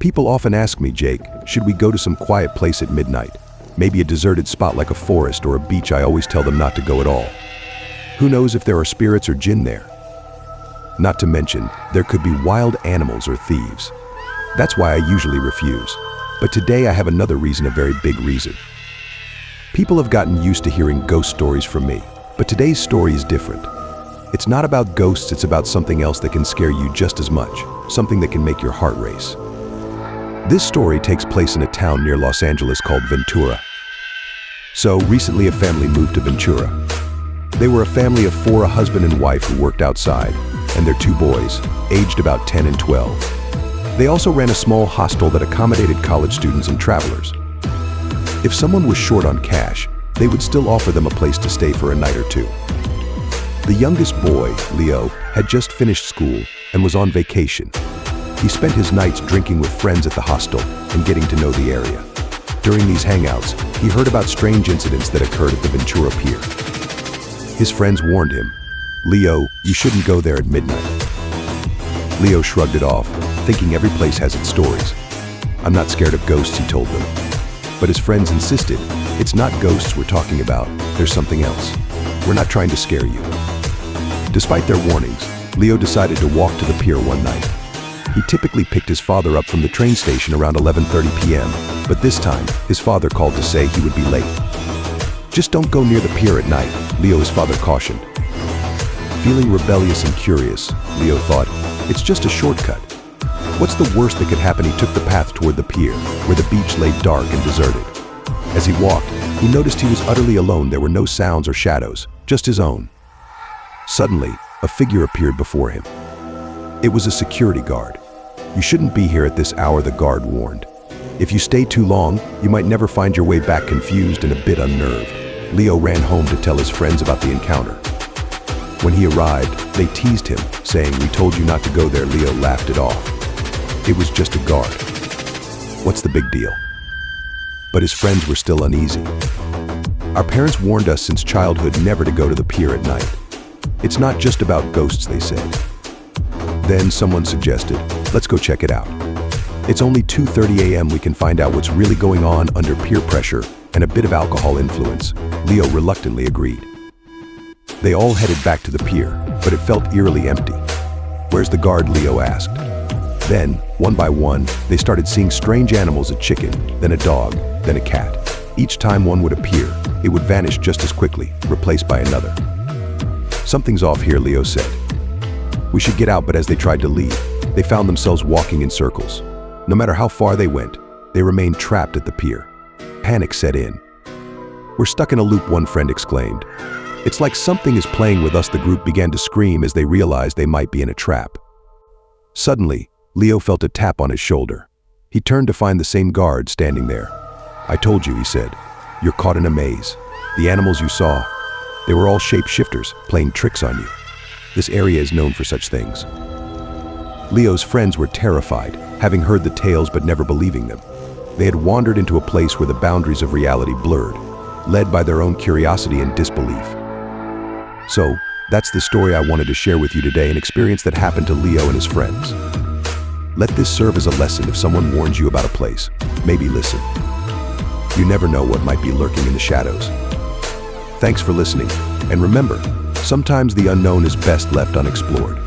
People often ask me, Jake, should we go to some quiet place at midnight? Maybe a deserted spot like a forest or a beach. I always tell them not to go at all. Who knows if there are spirits or jinn there? Not to mention, there could be wild animals or thieves. That's why I usually refuse. But today I have another reason, a very big reason. People have gotten used to hearing ghost stories from me, but today's story is different. It's not about ghosts, it's about something else that can scare you just as much, something that can make your heart race. This story takes place in a town near Los Angeles called Ventura. So, recently a family moved to Ventura. They were a family of 4, a husband and wife who worked outside, and their 2 boys, aged about 10 and 12. They also ran a small hostel that accommodated college students and travelers. If someone was short on cash, they would still offer them a place to stay for a night or 2. The youngest boy, Leo, had just finished school and was on vacation. He spent his nights drinking with friends at the hostel and getting to know the area. During these hangouts, he heard about strange incidents that occurred at the Ventura Pier. His friends warned him, "Leo, you shouldn't go there at midnight." Leo shrugged it off, thinking every place has its stories. "I'm not scared of ghosts," he told them. But his friends insisted, "It's not ghosts we're talking about, there's something else. We're not trying to scare you." Despite their warnings, Leo decided to walk to the pier one night. He typically picked his father up from the train station around 11:30 p.m., but this time, his father called to say he would be late. "Just don't go near the pier at night," Leo's father cautioned. Feeling rebellious and curious, Leo thought, "It's just a shortcut. What's the worst that could happen?" He took the path toward the pier, where the beach lay dark and deserted. As he walked, he noticed he was utterly alone. There were no sounds or shadows, just his own. Suddenly, a figure appeared before him. It was a security guard. "You shouldn't be here at this hour," the guard warned. "If you stay too long, you might never find your way back." Confused and a bit unnerved, Leo ran home to tell his friends about the encounter. When he arrived, they teased him, saying, "We told you not to go there." Leo laughed it off. It was just a guard. What's the big deal? But his friends were still uneasy. "Our parents warned us since childhood never to go to the pier at night. It's not just about ghosts," they said. Then someone suggested, "Let's go check it out. It's only 2:30 a.m. We can find out what's really going on." Under peer pressure and a bit of alcohol influence, Leo reluctantly agreed. They all headed back to the pier, but it felt eerily empty. "Where's the guard?" Leo asked. Then, one by one, they started seeing strange animals: a chicken, then a dog, then a cat. Each time one would appear, it would vanish just as quickly, replaced by another. "Something's off here," Leo said. "We should get out." But as they tried to leave, they found themselves walking in circles. No matter how far they went, they remained trapped at the pier. Panic set in. "We're stuck in a loop," one friend exclaimed. "It's like something is playing with us." The group began to scream as they realized they might be in a trap. Suddenly, Leo felt a tap on his shoulder. He turned to find the same guard standing there. "I told you," he said. "You're caught in a maze. The animals you saw, they were all shapeshifters, playing tricks on you. This area is known for such things." Leo's friends were terrified, having heard the tales but never believing them. They had wandered into a place where the boundaries of reality blurred, led by their own curiosity and disbelief. So, that's the story I wanted to share with you today, an experience that happened to Leo and his friends. Let this serve as a lesson. If someone warns you about a place, maybe listen. You never know what might be lurking in the shadows. Thanks for listening, and remember, sometimes the unknown is best left unexplored.